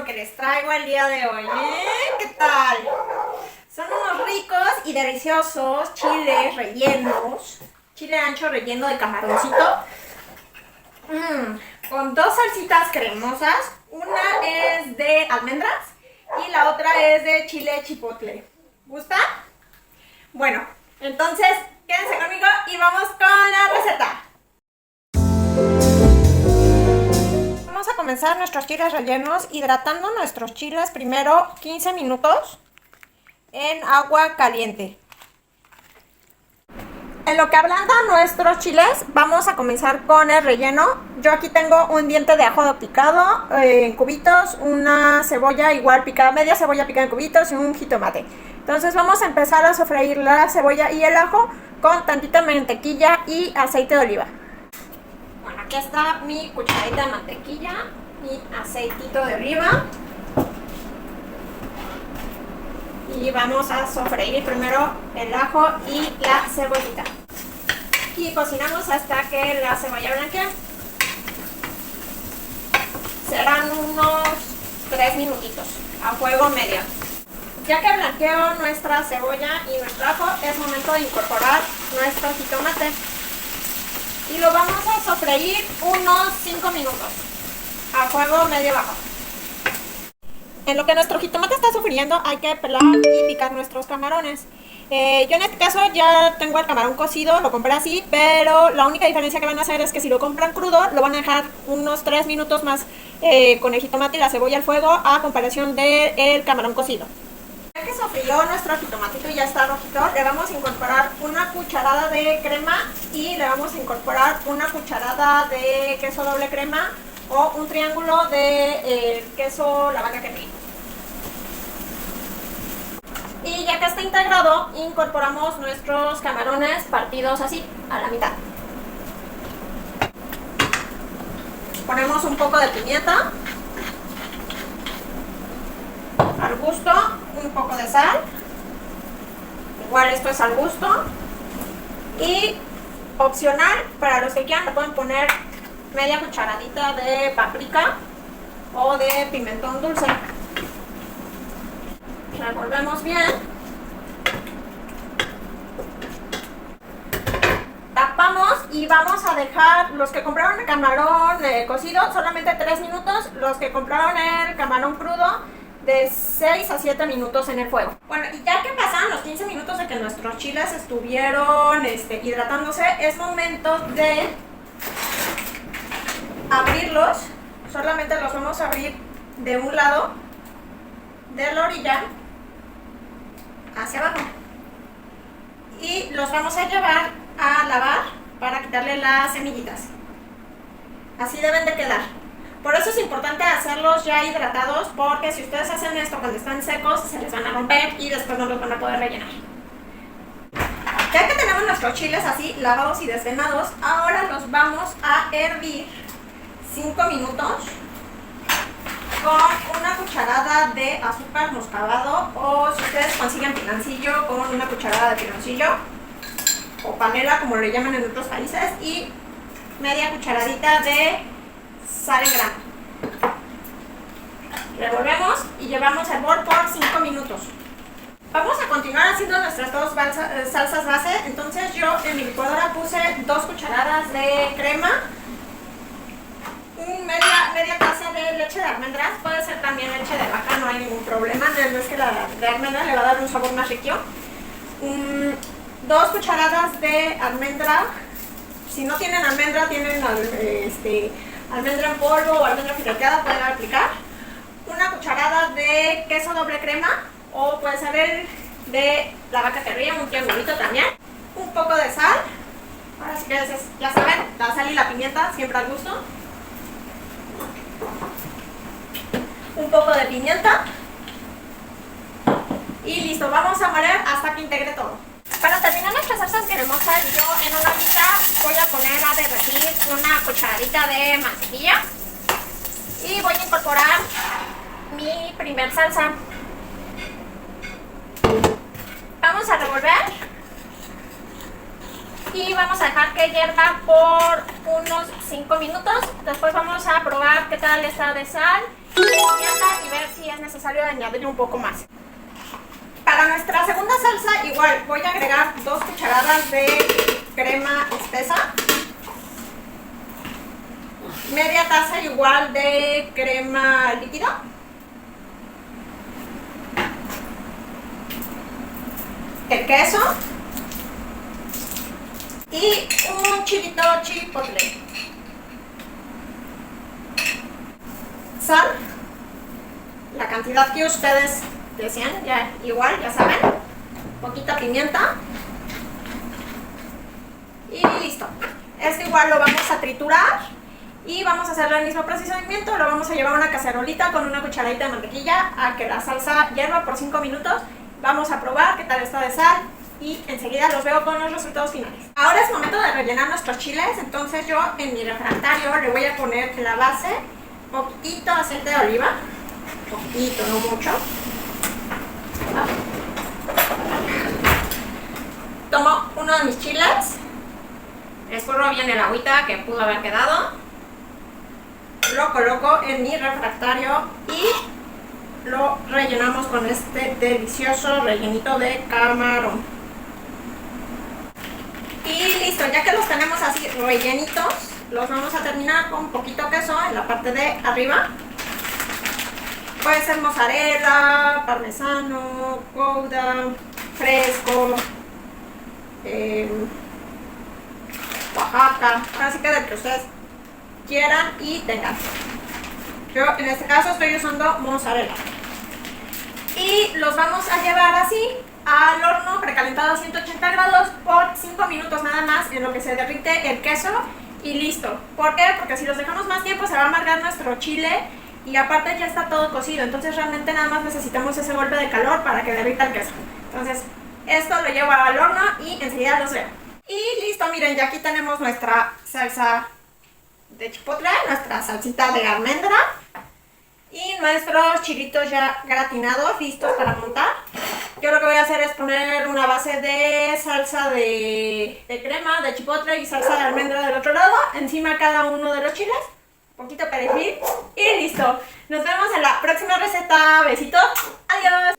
lo que les traigo el día de hoy, ¿eh? ¿Qué tal? Son unos ricos y deliciosos chiles rellenos. Chile ancho relleno de camaroncito. Con dos salsitas cremosas. Una es de almendras y la otra es de chile chipotle. ¿Gusta? Bueno, entonces quédense conmigo y vamos con la receta. Vamos a comenzar nuestros chiles rellenos hidratando nuestros chiles primero 15 minutos en agua caliente. En lo que ablanda nuestros chiles, vamos a comenzar con el relleno. Yo aquí tengo un diente de ajo picado en cubitos, una cebolla igual picada, media cebolla picada en cubitos y un jitomate. Entonces vamos a empezar a sofreír la cebolla y el ajo con tantita mantequilla y aceite de oliva. Bueno, aquí está mi cucharadita de mantequilla, mi aceitito de oliva. Y vamos a sofreír primero el ajo y la cebollita. Y cocinamos hasta que la cebolla blanquee. Serán unos 3 minutitos a fuego medio. Ya que blanqueó nuestra cebolla y nuestro ajo, es momento de incorporar nuestro jitomate. Y lo vamos a sofreír unos 5 minutos a fuego medio bajo. En lo que nuestro jitomate está sofriendo, hay que pelar y picar nuestros camarones. Yo en este caso ya tengo el camarón cocido, lo compré así, pero la única diferencia que van a hacer es que si lo compran crudo, lo van a dejar unos 3 minutos más con el jitomate y la cebolla al fuego a comparación del camarón cocido. Ya que sofrió nuestro jitomatito y ya está rojito, le vamos a incorporar una cucharada de crema y le vamos a incorporar una cucharada de queso doble crema o un triángulo de queso la vaca que pico. Y ya que está integrado, incorporamos nuestros camarones partidos así, a la mitad. Ponemos un poco de pimienta, al gusto, un poco de sal, igual esto es al gusto, y opcional, para los que quieran le pueden poner media cucharadita de paprika o de pimentón dulce. Revolvemos bien. Tapamos y vamos a dejar, los que compraron el camarón cocido, solamente 3 minutos. Los que compraron el camarón crudo, de 6 a 7 minutos en el fuego. Bueno, y ya que pasaron los 15 minutos de que nuestros chiles estuvieron hidratándose, es momento de abrirlos. Solamente los vamos a abrir de un lado de la orilla hacia abajo y los vamos a llevar a lavar para quitarle las semillitas. Así deben de quedar. Por eso es importante hacerlos ya hidratados, porque si ustedes hacen esto cuando están secos se les van a romper y después no los van a poder rellenar. Ya que tenemos nuestros chiles así lavados y desvenados, ahora los vamos a hervir 5 minutos con una cucharada de azúcar moscabado, o si ustedes consiguen piloncillo, con una cucharada de piloncillo o panela como le llaman en otros países, y media cucharadita de sal en grano. Revolvemos y llevamos a hervor por 5 minutos. Vamos a continuar haciendo nuestras dos salsas base. Entonces yo en mi licuadora puse 2 cucharadas de crema, media taza de leche de almendras, puede ser también leche de vaca, no hay ningún problema, no es que la de almendra le va a dar un sabor más rico. 2 cucharadas de almendra, si no tienen almendra, tienen almendra en polvo o almendra fileteada, pueden aplicar. 1 cucharada de queso doble crema, o puede ser el de la vaca que ríe, un triangulito también. Un poco de sal, ahora sí que ya saben, la sal y la pimienta siempre al gusto. Un poco de pimienta y listo, vamos a moler hasta que integre todo. Para terminar nuestras salsas cremosas, yo en una ollita voy a poner a derretir una cucharadita de mantequilla y voy a incorporar mi primer salsa. Vamos a revolver y vamos a dejar que hierva por unos 5 minutos. Después vamos a probar qué tal está de sal pimienta y ver si es necesario añadir un poco más. Para nuestra segunda salsa igual voy a agregar 2 cucharadas de crema espesa, media taza igual de crema líquida, el queso y un chilito chipotle, sal, la cantidad que ustedes deseen, ya igual, ya saben, poquita pimienta y listo. Esto igual lo vamos a triturar y vamos a hacer el mismo procedimiento. Lo vamos a llevar a una cacerolita con una cucharadita de mantequilla a que la salsa hierva por 5 minutos. Vamos a probar qué tal está de sal y enseguida los veo con los resultados finales. Ahora es momento de rellenar nuestros chiles. Entonces yo en mi refractario le voy a poner en la base poquitito aceite de oliva, poquito, no mucho. Tomo uno de mis chiles, escurro bien el agüita que pudo haber quedado, lo coloco en mi refractario y lo rellenamos con este delicioso rellenito de camarón. Y listo, ya que los tenemos así rellenitos, los vamos a terminar con un poquito queso en la parte de arriba. Puede ser mozzarella, parmesano, gouda, fresco, Oaxaca, así que del que ustedes quieran y tengan. Yo en este caso estoy usando mozzarella. Y los vamos a llevar así al horno precalentado a 180 grados por 5 minutos nada más, en lo que se derrite el queso y listo. ¿Por qué? Porque si los dejamos más tiempo se va a amargar nuestro chile. Y aparte ya está todo cocido, entonces realmente nada más necesitamos ese golpe de calor para que derrita el queso. Entonces esto lo llevo al horno y enseguida los veo. Y listo, miren, ya aquí tenemos nuestra salsa de chipotle, nuestra salsita de almendra y nuestros chilitos ya gratinados, listos para montar. Yo lo que voy a hacer es poner una base de salsa de crema, de chipotle y salsa de almendra del otro lado, encima cada uno de los chiles. Poquito perejil y listo. Nos vemos en la próxima receta. Besitos. Adiós.